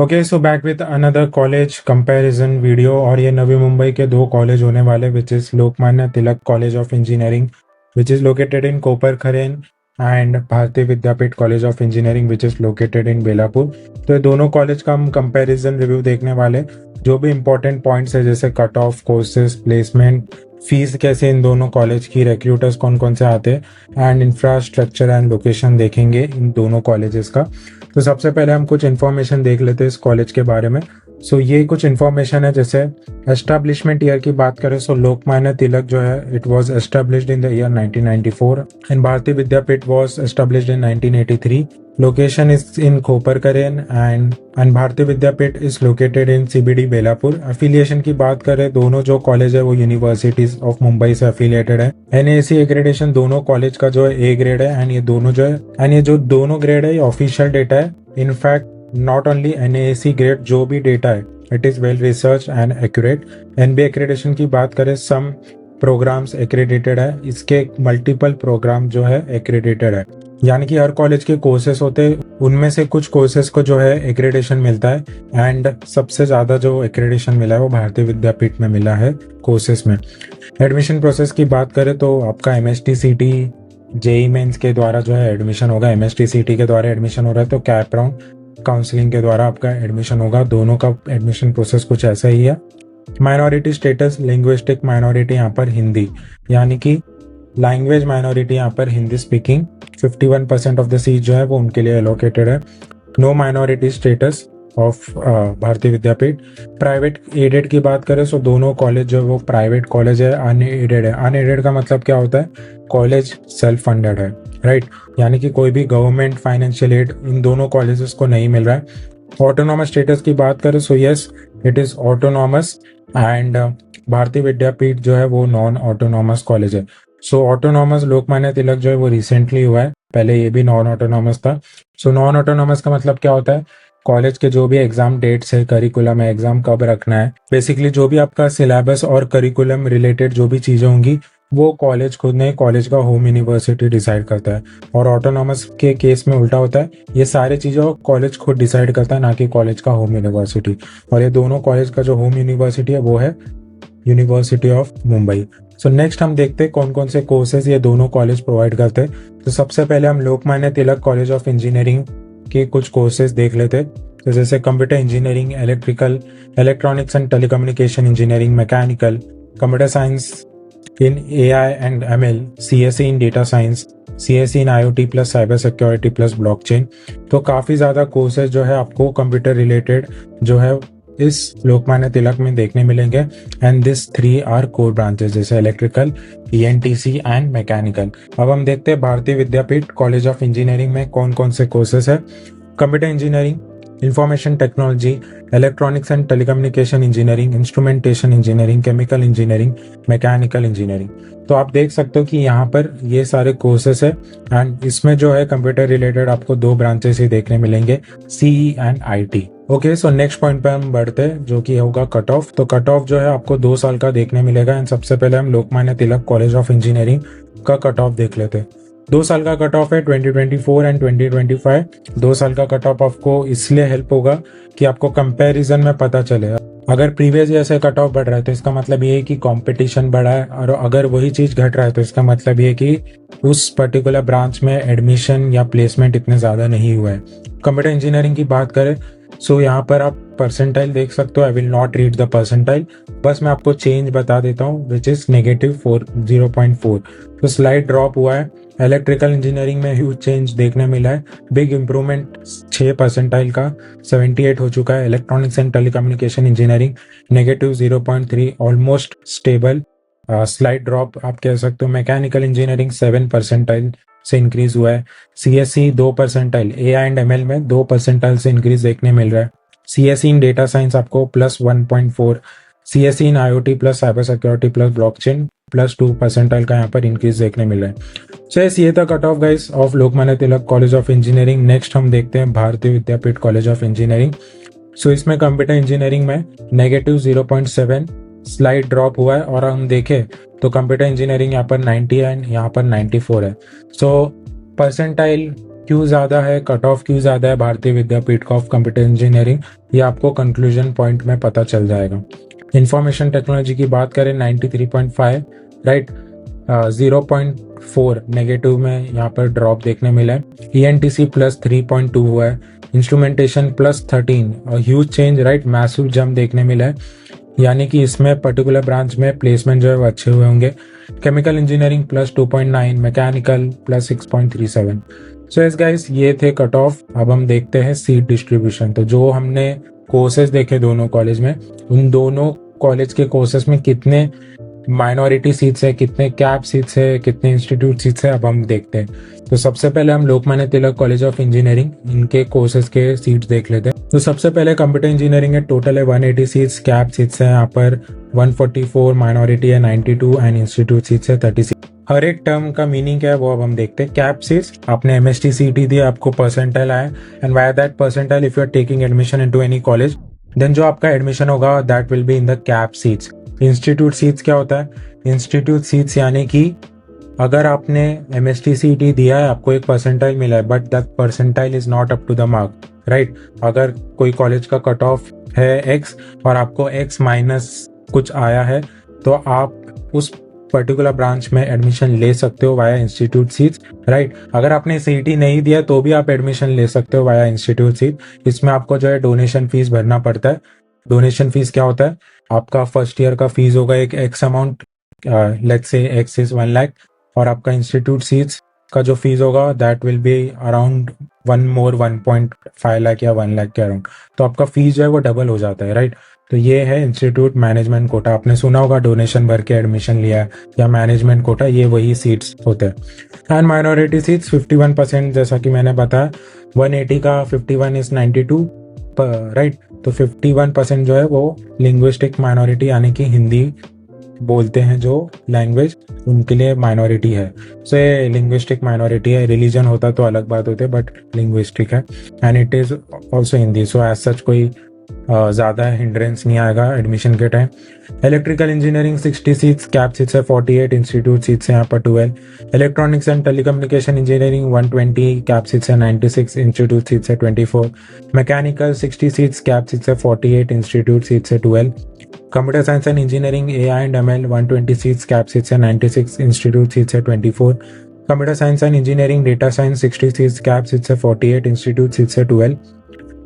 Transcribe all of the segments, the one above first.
Okay, so back with another college comparison video. और ये नवी मुंबई के दो कॉलेज होने वाले, which is Lokmanya Tilak college of engineering which is located in Koparkhairane and Bharati Vidyapeeth college of engineering which is located in Belapur. तो ये दोनों कॉलेज का हम कंपैरिजन रिव्यू देखने वाले। जो भी इंपॉर्टेंट पॉइंट्स है जैसे cut off, courses, placement, fees कैसे इन दोनों कॉलेज की, रिक्रूटर्स कौन कौन से आते हैं एंड इंफ्रास्ट्रक्चर एंड लोकेशन देखेंगे इन दोनों कॉलेजेस का। तो सबसे पहले हम कुछ इन्फॉर्मेशन देख लेते हैं इस कॉलेज के बारे में। सो ये कुछ इन्फॉर्मेशन है। जैसे एस्टैब्लिशमेंट ईयर की बात करें सो लोकमान्य तिलक जो है it was established in the year 1994 and Bharati Vidyapeeth was established in 1983। Location is in Koparkhairane and Bharati Vidyapeeth is located in CBD Belapur. Affiliation की बात करें, दोनों जो कॉलेज है वो यूनिवर्सिटीज ऑफ मुंबई से एफिलिएटेड है। एनएसी एक्रेडिटेशन दोनों कॉलेज का जो है ए ग्रेड है एंड ये दोनों जो है एंड ये जो दोनों ग्रेड है ये ऑफिशियल डेटा है। In fact not only NAAC grade, जो भी डेटा है it is well research and accurate. NB accreditation की बात करें, सम प्रोग्राम्स एक्रेडिटेड है, इसके मल्टीपल प्रोग्राम जो है एक्रेडिटेड है। यानी कि हर कॉलेज के कोर्सेस होते हैं, उनमें से कुछ कोर्सेस को जो है एक्रेडिटेशन मिलता है एंड सबसे ज़्यादा जो एक्रेडिटेशन मिला है वो भारतीय विद्यापीठ में मिला है कोर्सेस में। एडमिशन प्रोसेस की बात करें तो आपका एमएसटीसीटी जेई मेंस के द्वारा जो है एडमिशन होगा। एमएसटीसीटी के द्वारा एडमिशन हो रहा है तो कैप राउंड काउंसलिंग के द्वारा आपका एडमिशन होगा। दोनों का एडमिशन प्रोसेस कुछ ऐसा ही है। माइनॉरिटी स्टेटस, लिंग्विस्टिक माइनॉरिटी यहाँ पर हिंदी, यानी कि लैंग्वेज माइनॉरिटी यहाँ पर Hindi speaking. 51% of the seat जो है वो उनके लिए एलोकेटेड है। नो माइनॉरिटी स्टेटस ऑफ भारतीय विद्यापीठ। प्राइवेट एडेड की बात करें तो दोनों कॉलेज जो है वो प्राइवेट कॉलेज है, अनएडेड है। अनएडेड का मतलब क्या होता है, कॉलेज सेल्फ फंडेड है, राइट। यानी कि कोई भी गवर्नमेंट फाइनेंशियल एड इन दोनों कॉलेजेस को नहीं मिल रहा है। ऑटोनॉमस स्टेटस की बात करें so yes it is autonomous and Bharati विद्यापीठ जो है वो नॉन ऑटोनॉमस कॉलेज है। सो ऑटोनॉमस लोकमान्य तिलक जो है वो रिसेंटली हुआ है, पहले ये भी नॉन ऑटोनॉमस था। सो नॉन ऑटोनॉमस का मतलब क्या होता है, कॉलेज के जो भी एग्जाम डेट्स है, करिकुलम है, एग्जाम कब रखना है, बेसिकली जो भी आपका सिलेबस और करिकुलम रिलेटेड जो भी चीजें होंगी वो कॉलेज खुद ने, कॉलेज का होम यूनिवर्सिटी डिसाइड करता है। और ऑटोनॉमस के केस में उल्टा होता है, ये सारी चीज़ें कॉलेज खुद डिसाइड करता है, ना कि कॉलेज का होम यूनिवर्सिटी। और ये दोनों कॉलेज का जो होम यूनिवर्सिटी है वो है university of Mumbai. So next हम देखते हैं कौन कौन से कोर्सेज ये दोनों कॉलेज प्रोवाइड करते हैं। तो सबसे पहले हम Lokmanya Tilak college of engineering के कुछ कोर्सेज देख लेते हैं। तो जैसे computer engineering, electronics and telecommunication engineering, mechanical, computer science in AI and ML, CSE in data science, CSE in IoT plus cyber security plus blockchain। तो काफ़ी ज़्यादा कोर्सेज जो है आपको कंप्यूटर रिलेटेड जो है इस लोकमान्य तिलक में देखने मिलेंगे। And this 3 are core branches जैसे इलेक्ट्रिकल, ENTC एंड मैकेनिकल। अब हम देखते हैं भारतीय विद्यापीठ कॉलेज ऑफ इंजीनियरिंग में कौन कौन से कोर्सेज है। Computer engineering, information technology, electronics and telecommunication engineering, instrumentation engineering, chemical engineering, mechanical engineering. तो आप देख सकते हो कि यहाँ पर ये सारे कोर्सेस है एंड इसमें जो है कंप्यूटर रिलेटेड आपको 2 ब्रांचेस ही देखने मिलेंगे, CE and IT। Okay, so next point पे हम बढ़ते हैं जो कि होगा कट ऑफ। तो कट ऑफ जो है आपको 2 साल का देखने मिलेगा एंड सबसे पहले हम Lokmanya Tilak college of engineering का कट ऑफ देख लेते हैं। 2 साल का कट ऑफ है 2024 एंड 2025। 2 साल का कट ऑफ आपको इसलिए हेल्प होगा कि आपको कंपैरिजन में पता चले। अगर प्रीवियस ईयर से कट ऑफ बढ़ रहा है तो इसका मतलब ये है कि कंपटीशन बढ़ा है, और अगर वही चीज घट रहा है तो इसका मतलब ये है कि उस पर्टिकुलर ब्रांच में एडमिशन या प्लेसमेंट इतने ज्यादा नहीं हुआ है। कंप्यूटर इंजीनियरिंग की बात करें सो यहाँ पर आप परसेंटाइल देख सकते हो। I will not read the percentile, बस मैं आपको चेंज बता देता हूँ विच इज -0.4। तो स्लाइड ड्रॉप हुआ है। इलेक्ट्रिकल इंजीनियरिंग में ह्यूज चेंज देखने मिला है, बिग इंप्रूवमेंट 6 परसेंटाइल का 78 हो चुका है। Electronics and telecommunication engineering -0.3, almost stable. Slide drop आप कह सकते हो। मैकेनिकल इंजीनियरिंग 7 परसेंटाइल से इंक्रीज हुआ है। CSE 2 percentile, AI and ML में 2 परसेंटाइल से इंक्रीज देखने मिल रहा है। CSE इन डेटा साइंस आपको +1.4, CSE इन IoT plus cyber security plus blockchain +2 percentile का यहाँ पर इंक्रीज देखने मिल रहा है। सो ये था cut off guys of Lokmanya Tilak college of engineering. Next हम देखते हैं भारतीय विद्यापीठ कॉलेज ऑफ इंजीनियरिंग। सो इसमें कंप्यूटर इंजीनियरिंग में -0.7 स्लाइड ड्रॉप हुआ है, और हम देखें तो कंप्यूटर इंजीनियरिंग यहाँ पर 90 है एंड यहाँ पर 94 है। सो परसेंटाइल क्यों ज़्यादा है, कट ऑफ क्यों ज़्यादा है भारतीय विद्यापीठ का ऑफ कंप्यूटर इंजीनियरिंग, ये आपको कंक्लूजन पॉइंट में पता चल जाएगा। इंफॉर्मेशन टेक्नोलॉजी की बात करें 93.5, राइट, 0.4 नेगेटिव में यहाँ पर ड्रॉप देखने मिला है। ENTC +3.2 हुआ है। Instrumentation +13, huge change, right, massive jump देखने मिला है, यानी कि इसमें पर्टिकुलर ब्रांच में प्लेसमेंट जो है वो अच्छे हुए होंगे। Chemical engineering +2.9, mechanical +6.37। So yes guys, ये थे कट ऑफ। अब हम देखते हैं सीट डिस्ट्रीब्यूशन। तो जो हमने कोर्सेज देखे दोनों कॉलेज में, उन दोनों कॉलेज के कोर्सेज में कितने माइनॉरिटी सीट्स है, कितने कैप सीट्स है, कितने इंस्टीट्यूट सीट्स है, अब हम देखते हैं। तो सबसे पहले हम Lokmanya Tilak college of engineering, इनके कोर्सेज के सीट्स देख लेते हैं। तो सबसे पहले कंप्यूटर इंजीनियरिंग है, टोटल है 180 सीट्स, कैप सीट्स है यहाँ पर 144, माइनॉरिटी है 92 एंड इंस्टीट्यूट सीट्स है 36। हर एक टर्म का मीनिंग क्या है वो अब हम देखते हैं। कैप सीट्स, आपने MST CET दिया, आपको परसेंटाइल आया, and via that percentile if you are taking admission into any college, then जो आपका एडमिशन होगा that will be in the CAP seats. Institute seats क्या होता है? इंस्टीट्यूट सीट्स यानी कि अगर आपने MST CET दिया है, आपको एक परसेंटाइल मिला है, but that percentile is not up to the mark, right. अगर कोई कॉलेज का कट ऑफ है X और आपको X माइनस कुछ आया है, तो आप उस पर्टिकुलर ब्रांच में एडमिशन ले सकते हो वाया इंस्टीट्यूट सीट्स, राइट। अगर आपने CET नहीं दिया तो भी आप एडमिशन ले सकते हो वाया इंस्टीट्यूट सीट। इसमें आपको जो है डोनेशन फीस भरना पड़ता है। डोनेशन फीस क्या होता है? आपका फर्स्ट ईयर का फीस होगा एक X amount, let's say X is 1 lakh, और आपका इंस्टीट्यूट सीट्स का जो फीस होगा that will be around 1.5 lakh या 1 लाख के अराउंड। तो आपका फीस जो है वो डबल हो जाता है, राइट। तो ये है इंस्टीट्यूट मैनेजमेंट कोटा। आपने सुना होगा डोनेशन भर के एडमिशन लिया या मैनेजमेंट कोटा, ये वही सीट्स होते हैं। एंड माइनॉरिटी सीट्स 51%, जैसा कि मैंने बताया 180 का 51 इज 92, राइट। तो 51% जो है वो लिंग्विस्टिक माइनॉरिटी यानी कि हिंदी बोलते हैं जो लैंग्वेज, उनके लिए माइनॉरिटी है। सो ये लिंग्विस्टिक माइनॉरिटी है। रिलीजन होता तो अलग बात होती है, बट लिंग्विस्टिक है and it is also Hindi. So as such कोई ज़्यादा हिंड्रेंस नहीं आएगा एडमिशन के time. Electrical engineering 60 seats, CAP seats है 48, इंस्टीट्यूट सीट्स है यहाँ पर 12। Electronics and telecommunication engineering 120, CAP seats है 96, इंस्टीट्यूट सीट्स है 24। मैकेनिकल 60 सीट्स, कैप सीट्स है 48, इंस्टीट्यूट सीट्स है 12। Computer science and engineering AI and ML 120 seats, CAP seats है 96, institute seats है 24। Computer science and engineering data science 60 seats, CAP seats है 48, institute seats है 12।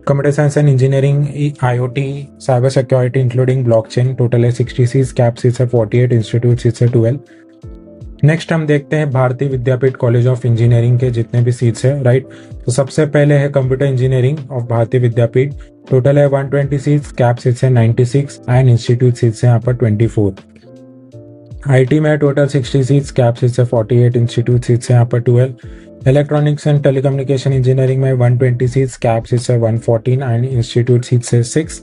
Computer science and engineering IoT cyber security including blockchain, total है 60 seats, CAP seats है 48, institute seats है 12। Next हम देखते हैं भारतीय विद्यापीठ कॉलेज ऑफ इंजीनियरिंग के जितने भी सीट्स है, राइट। तो सबसे पहले है कंप्यूटर इंजीनियरिंग ऑफ भारतीय विद्यापीठ, टोटल है 120 सीट्स, कैप सीट्स है 96 एंड इंस्टीट्यूट सीट्स है यहाँ पर 24। IT में टोटल 60 सीट्स, कैप सीट्स है 48, इंस्टीट्यूट सीट्स है यहाँ पर 12। इलेक्ट्रॉनिक्स एंड टेलीकम्युनिकेशन इंजीनियरिंग में 120 सीट्स, कैप सीट्स है 114 एंड इंस्टीट्यूट सीट्स है 6।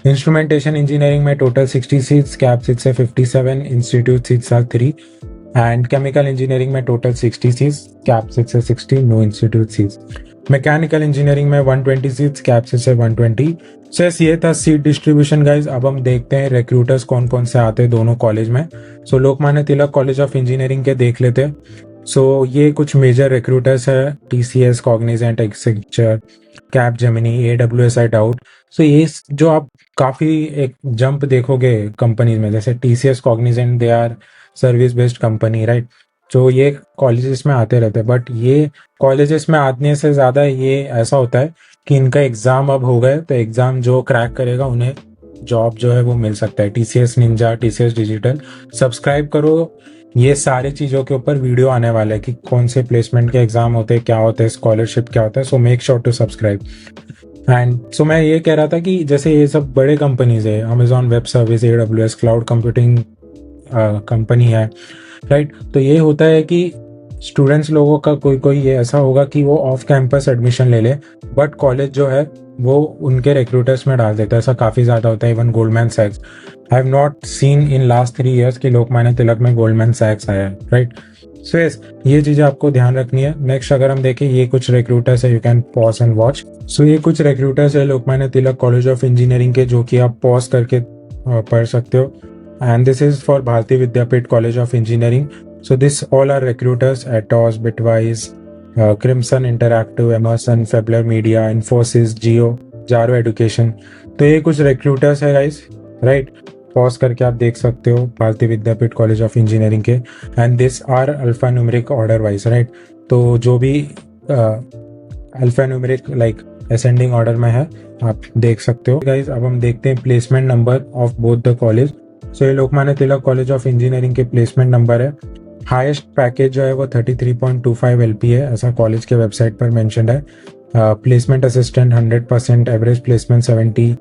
इंस्ट्रूमेंटेशन इंजीनियरिंग में टोटल 60 सीट्स, कैप सीट्स है 57, institute seats are 3। And chemical engineering में टोटल 60 सीट्स, कैप सीट्स है 60, no institute seats. Mechanical engineering में 120 seats, CAP seats है 120। सो ये था सीट डिस्ट्रीब्यूशन गाइज। अब हम देखते हैं रिक्रूटर्स कौन कौन से आते हैं दोनों कॉलेज में। So Lokmanya Tilak college of engineering के देख लेते हैं। सो ये कुछ मेजर रिक्रूटर्स है, TCS, Cognizant, Accenture, Capgemini, AWS, I doubt. So ये जो आप काफ़ी एक जंप देखोगे कंपनीज में, जैसे TCS, Cognizant, they are service based company, right. जो ये कॉलेजेस में आते रहते हैं, बट ये कॉलेजेस में आने से ज़्यादा ये ऐसा होता है कि इनका एग्ज़ाम अब हो गए, तो एग्ज़ाम जो क्रैक करेगा उन्हें जॉब जो है वो मिल सकता है। TCS Ninja, TCS digital, subscribe करो। ये सारे चीज़ों के ऊपर वीडियो आने वाला है कि कौन से प्लेसमेंट के एग्ज़ाम होते हैं, क्या होता है, स्कॉलरशिप क्या होता है। So make sure to subscribe. And so मैं ये कह रहा था कि जैसे ये सब बड़े कंपनीज है, Amazon web service, AWS cloud computing company है, राइट। तो ये होता है कि स्टूडेंट्स लोगों का कोई ये ऐसा होगा कि वो ऑफ कैंपस एडमिशन ले ले, बट कॉलेज जो है वो उनके रिक्रूटर्स में डाल देता है। ऐसा काफ़ी ज़्यादा होता है। इवन गोल्डमैन सैक्स, I have not seen in last 3 years कि लोकमान्य तिलक में गोल्डमैन सैक्स आया है, राइट। सो यस, ये चीज़ें आपको ध्यान रखनी है। नेक्स्ट अगर हम देखें, ये कुछ रिक्रूटर्स है, you can pause and watch. So ये कुछ रिक्रूटर्स है Lokmanya Tilak college of engineering के, जो कि आप पॉज करके पढ़ सकते हो। And this is for Bharati Vidyapeeth College of Engineering. So this all are recruiters: Atos, Bitwise, Crimson Interactive, Emerson, Fabler Media, Infosys, Jio, Jaro Education. तो ये कुछ रिक्रूटर्स है गाइस, राइट। पॉज करके आप देख सकते हो Bharati Vidyapeeth college of engineering के, and this are alpha numeric order wise, right. तो जो भी alpha numeric like ascending order में है आप देख सकते हो गाइस। अब हम देखते हैं placement number of both the college. So ये Lokmanya Tilak college of engineering के प्लेसमेंट नंबर है। हाईएस्ट पैकेज जो है वो 33.25 LP है, ऐसा कॉलेज के वेबसाइट पर मेंशन्ड है। Placement assistant 100%, average placement 70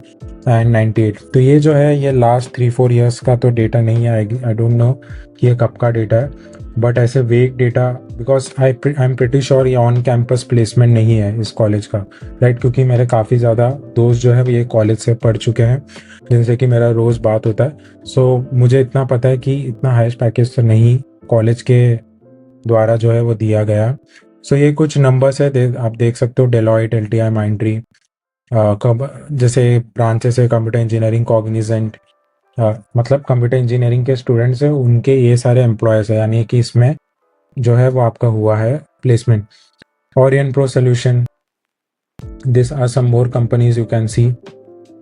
and 98। तो ये जो है ये लास्ट 3-4 ईयर्स का तो डेटा नहीं आएगी, आई डोंट नो कि ये कब का डेटा है, बट ऐसे वेग data, because I am pretty sure ये ऑन कैंपस प्लेसमेंट नहीं है इस कॉलेज का, राइट। क्योंकि मेरे काफ़ी ज़्यादा दोस्त जो है ये कॉलेज से पढ़ चुके हैं, जिनसे कि मेरा रोज़ बात होता है। सो मुझे इतना पता है कि इतना हाईएस्ट पैकेज तो नहीं कॉलेज के द्वारा जो है वो दिया गया। सो ये कुछ नंबर्स है, आप देख सकते हो। डेलॉयट, LTI, माइंड्री, जैसे ब्रांचेस है, कंप्यूटर इंजीनियरिंग, कॉग्निजेंट, मतलब कंप्यूटर इंजीनियरिंग के स्टूडेंट्स हैं उनके ये सारे एम्प्लॉयज़ है, यानी कि इसमें जो है वो आपका हुआ है placement. Orion Pro Solution, this are some more companies you can see.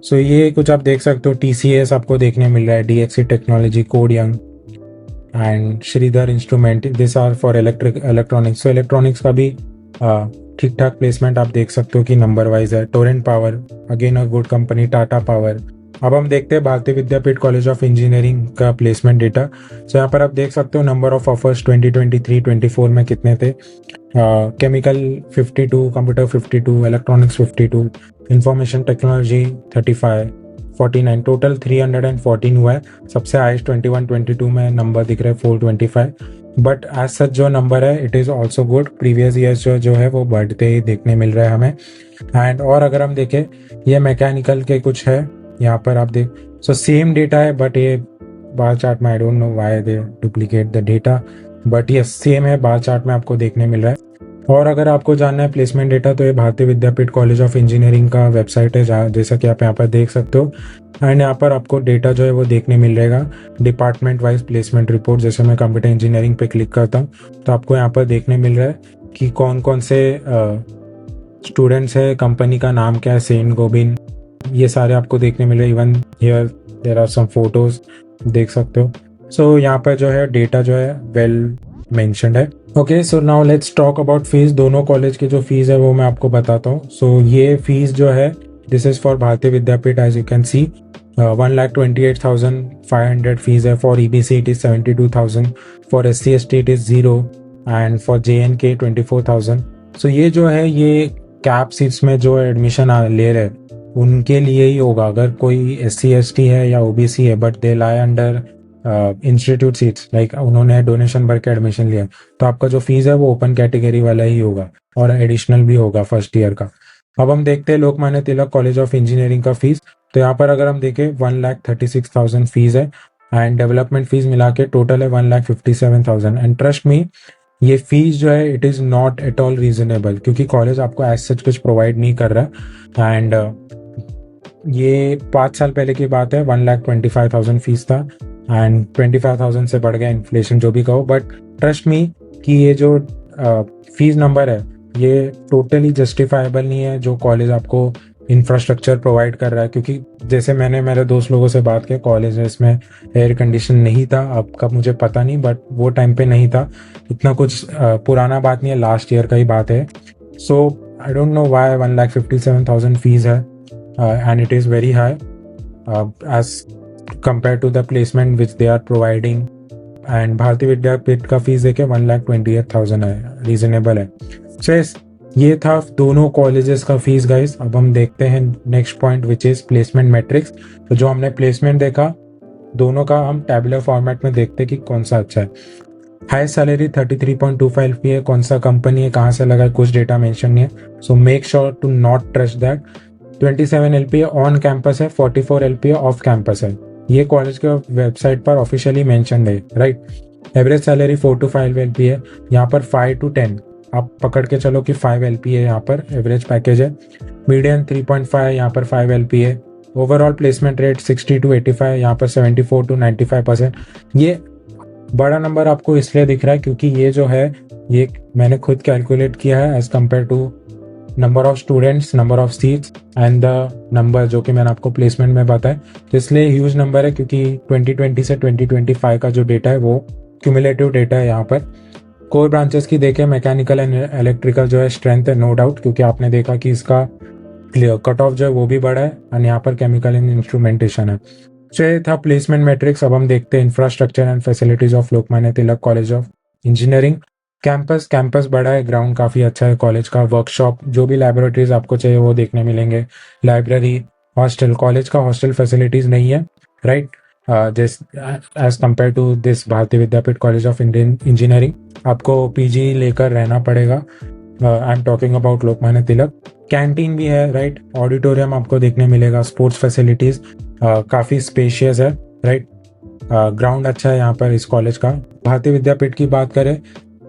So ये कुछ आप देख सकते हो। TCS आपको देखने मिल रहा है, DXC technology, Codeyoung and Shridhar instrument, this are for electronics. So electronics का भी ठीक ठाक प्लेसमेंट आप देख सकते हो कि नंबर वाइज है। Torrent power, again a good company, Tata power. अब हम देखते हैं भारतीय विद्यापीठ कॉलेज ऑफ इंजीनियरिंग का प्लेसमेंट डेटा। सो यहाँ पर आप देख सकते हो नंबर ऑफ ऑफर्स 2023-24 में कितने थे। Chemical 52, computer 52, electronics 52, information technology 35, 49, total 314 हुआ है। सबसे हाईएस्ट 21-22 में नंबर दिख रहा है 425, बट एज सच जो नंबर है it is also good. Previous years जो है वो बढ़ते ही देखने मिल रहा है हमें। एंड और अगर हम देखें ये मैकेनिकल के कुछ है यहाँ पर आप देख, सो सेम डेटा है, बट ये बार चार्ट में आई don't know why they duplicate the data, but ये सेम है बार चार्ट में आपको देखने मिल रहा है। और अगर आपको जानना है प्लेसमेंट डेटा तो ये भारतीय विद्यापीठ कॉलेज ऑफ इंजीनियरिंग का वेबसाइट है, जहाँ जैसा कि आप यहाँ पर देख सकते हो। एंड यहाँ पर आपको डेटा जो है वो देखने मिल रहेगा डिपार्टमेंट वाइज प्लेसमेंट रिपोर्ट। जैसे मैं कंप्यूटर इंजीनियरिंग पे क्लिक करता हूँ तो आपको यहाँ पर देखने मिल रहा है कि कौन कौन से स्टूडेंट्स है, कंपनी का नाम क्या है, सेंट गोबिन, ये सारे आपको देखने मिल रहे हैं। Even here there are some photos, देख सकते हो। सो यहाँ पर जो है डेटा जो है वेल मेंशन्ड है। Okay, so now let's talk about fees. दोनों कॉलेज की जो फीस है वो मैं आपको बताता हूँ। सो ये फीस जो है this is for Bharati Vidyapeeth, as you can see 1,28,500 fees है। For EBC it is 72,000, for SC/ST it is 0 and for JNK 24,000। So ये जो है ये कैप सीट्स में जो एडमिशन ले रहे उनके लिए ही होगा। अगर कोई SC/ST है या OBC है but they lie under institute seats, like उन्होंने डोनेशन भर के एडमिशन लिया, तो आपका जो फीस है वो ओपन कैटेगरी वाला ही होगा और एडिशनल भी होगा फर्स्ट ईयर का। अब हम देखते हैं Lokmanya Tilak college of engineering का फीस। तो यहाँ पर अगर हम देखें 1,36,000 फीस है एंड डेवलपमेंट फीस मिला के टोटल है 1,57,000। एंड ट्रस्ट मी ये फीस जो है it is not at all reasonable, क्योंकि कॉलेज आपको एज सच कुछ प्रोवाइड नहीं कर रहा। एंड ये 5 साल पहले की बात है, 1,25,000 फीस था एंड 25,000 से बढ़ गया, इन्फ्लेशन जो भी कहो। बट ट्रस्ट मी कि ये जो फीस नंबर है ये टोटली जस्टिफाइबल नहीं है जो कॉलेज आपको इंफ्रास्ट्रक्चर प्रोवाइड कर रहा है। क्योंकि जैसे मैंने मेरे दोस्त लोगों से बात की, कॉलेज में इसमें एयर कंडीशन नहीं था, अब का मुझे पता नहीं, बट वो टाइम पे नहीं था। इतना कुछ पुराना बात नहीं है, लास्ट ईयर का ही बात है। So I don't know why 1,57,000 fees है and it is very high as compared to the placement which they are providing। And Bharati Vidyapeeth का फीस देखे 1,28,000 है, रीजनेबल है। सो ये था दोनों कॉलेजेस का फीस गाइस। अब हम देखते हैं next point which is placement matrix. तो जो हमने प्लेसमेंट देखा दोनों का हम टैबुलर फॉर्मेट में देखते हैं कि कौन सा अच्छा है। हाईएस्ट सैलरी 33.25 LP है, कौन सा कंपनी है, कहाँ से लगा है, कुछ डेटा मेंशन नहीं है। So make sure to not trust that. 27 LP on campus है, 44 LP ऑफ कैंपस है। ये कॉलेज के वेबसाइट पर ऑफिशियली मेंशन है, right. Average salary 4 to 5 LP है, यहाँ पर 5 to 10 आप पकड़ के चलो कि 5 LP है यहाँ पर एवरेज पैकेज है। मीडियन 3.5 यहाँ पर 5 LP है। ओवरऑल प्लेसमेंट रेट 60 to 85, यहाँ पर 74 to 95%। ये बड़ा नंबर आपको इसलिए दिख रहा है क्योंकि ये जो है ये मैंने खुद कैलकुलेट किया है as compare to number of students, number of seats and the number जो कि मैंने आपको प्लेसमेंट में बताया। तो इसलिए ह्यूज नंबर है क्योंकि 2020 से 2025 का जो डेटा है वो क्यूमुलेटिव डेटा है। यहाँ पर कोर ब्रांचेस की देखें, मैकेनिकल एंड इलेक्ट्रिकल जो है स्ट्रेंथ है नो डाउट, क्योंकि आपने देखा कि इसका कट ऑफ जो है वो भी बड़ा है और यहाँ पर केमिकल एंड इंस्ट्रूमेंटेशन है। तो ये था प्लेसमेंट मैट्रिक्स। अब हम देखते हैं infrastructure and facilities of Lokmanya Tilak college of engineering. Campus बड़ा है, ग्राउंड काफ़ी अच्छा है कॉलेज का, वर्कशॉप, जो भी लैबोरेटरीज आपको चाहिए वो देखने मिलेंगे, लाइब्रेरी, हॉस्टल। कॉलेज का हॉस्टल फैसिलिटीज़ नहीं है, राइट, जिस एज कम्पेयर टू दिस भारतीय Vidyapeeth college of Indian engineering. आपको पीजी लेकर रहना पड़ेगा। I am talking about Lokmanya Tilak. Canteen भी है, राइट, ऑडिटोरियम आपको देखने मिलेगा, स्पोर्ट्स फैसिलिटीज़ काफ़ी स्पेशियस है, राइट, ग्राउंड अच्छा है यहाँ पर इस कॉलेज का। भारतीय विद्यापीठ की बात करें,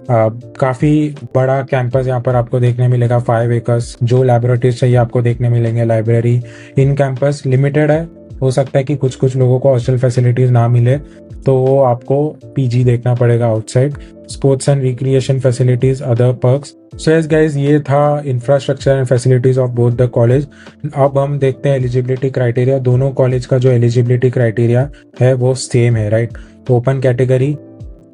काफ़ी बड़ा कैंपस यहाँ पर आपको देखने मिलेगा, 5 एकर्स। जो लैबोरेटरीज चाहिए आपको देखने मिलेंगे, लाइब्रेरी। इन कैंपस लिमिटेड है, हो सकता है कि कुछ कुछ लोगों को हॉस्टल फैसिलिटीज़ ना मिले तो वो आपको पीजी देखना पड़ेगा outside. Sports and recreation facilities, other perks. So yes guys, ये था infrastructure and facilities of both the college. अब हम देखते हैं एलिजिबिलिटी क्राइटेरिया। दोनों कॉलेज का जो एलिजिबिलिटी क्राइटेरिया है वो सेम है, right. Open category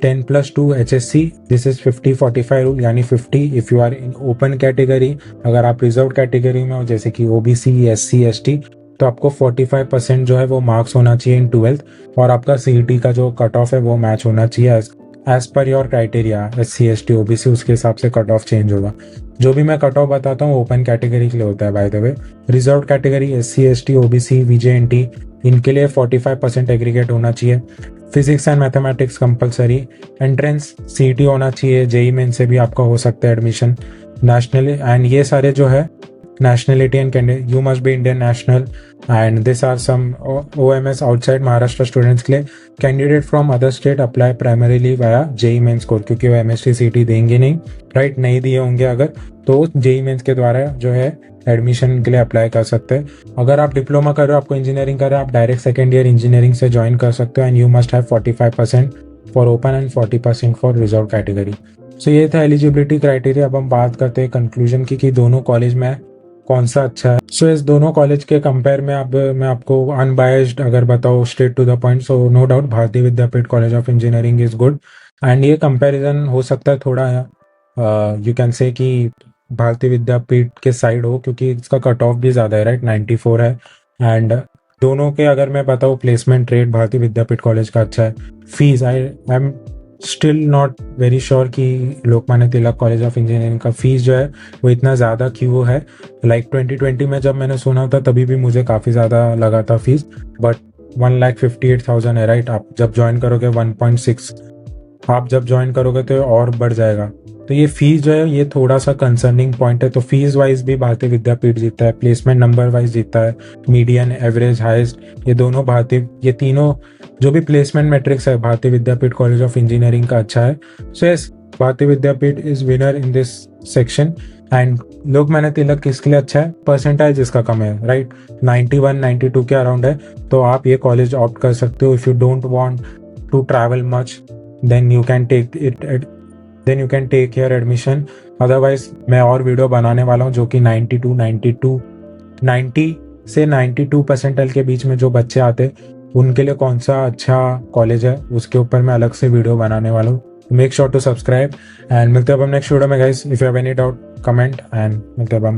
10+2 HSC, this is 50-45 rule, यानी 50 if you are in open category. अगर आप रिजर्व कैटेगरी में हो जैसे कि OBC, SC, ST, तो आपको 45% जो है वो मार्क्स होना चाहिए इन 12th, और आपका CET का जो कट ऑफ है वो मैच होना चाहिए as per your criteria. SC, ST, OBC, उसके हिसाब से कट ऑफ चेंज होगा। जो भी मैं कट ऑफ बताता हूँ ओपन कैटेगरी के लिए होता है by the way. Reserve category SC, ST, OBC, VJNT, इनके लिए 45% एग्रीगेट होना चाहिए। Physics and mathematics compulsory. Entrance CET होना चाहिए, JEE मेन से भी आपका हो सकता है एडमिशन। नेशनल एंड ये सारे जो है nationality and candidate, you must be Indian national, and these are some OMS outside Maharashtra students के लिए। Candidate from other state apply primarily via JEE mains code, क्योंकि वो MST CET देंगे नहीं, राइट, नहीं दिए होंगे अगर, तो JEE मेंस के द्वारा जो है एडमिशन के लिए अप्लाई कर सकते हैं। अगर आप डिप्लोमा कर रहे हो, आपको इंजीनियरिंग कर रहे हो, आप डायरेक्ट सेकेंड ईयर इंजीनियरिंग से ज्वाइन कर सकते हो। And you must have 45% for open and 40% for reserve category. So ये था एलिजिबिलिटी क्राइटेरिया। अब हम बात करते हैं कंक्लूजन की कि दोनों कॉलेज में कौन सा अच्छा है। सो इस दोनों कॉलेज के कंपेयर में अब मैं आपको अनबायस्ड अगर बताऊँ, straight to the point, so no doubt Bharati Vidyapeeth college of engineering is good. And ये कंपैरिजन हो सकता है थोड़ा यू कैन से कि भारतीय विद्यापीठ के साइड हो, क्योंकि इसका कट ऑफ भी ज़्यादा है, राइट, 94 है। एंड दोनों के अगर मैं बताऊँ प्लेसमेंट रेट भारतीय विद्यापीठ कॉलेज का अच्छा है। Fees I am still not very sure कि Lokmanya Tilak college of engineering का फीस जो है वो इतना ज़्यादा क्यों है। लाइक 2020 में जब मैंने सुना था तभी भी मुझे काफ़ी ज़्यादा लगा था फीस, बट 1,58,000 है, राइट। आप जब ज्वाइन करोगे 1.6, आप जब ज्वाइन करोगे तो और बढ़ जाएगा। तो ये फीस जो है ये थोड़ा सा कंसर्निंग पॉइंट है। तो फीस वाइज भी भारतीय विद्यापीठ जीतता है, प्लेसमेंट नंबर वाइज जीतता है, मीडियन, एवरेज, हाईएस्ट, ये तीनों जो भी प्लेसमेंट मैट्रिक्स है भारतीय विद्यापीठ कॉलेज ऑफ इंजीनियरिंग का अच्छा है। So yes, Bharati Vidyapeeth is winner in this section. And Lokmanya Tilak किसके लिए अच्छा है? परसेंटाइज इसका कम है, राइट, 91, 92 के अराउंड है। तो आप ये कॉलेज ऑप्ट कर सकते हो if you don't want to travel much, then you can take your admission. Otherwise मैं और वीडियो बनाने वाला हूँ जो कि 90 से 92% के बीच में जो बच्चे आते उनके लिए कौन सा अच्छा कॉलेज है उसके ऊपर मैं अलग से वीडियो बनाने वाला हूँ। Make sure to subscribe and मिलते हैं अब नेक्स्ट वीडियो में guys. If you have any doubt comment and मिलते हैं, बाय।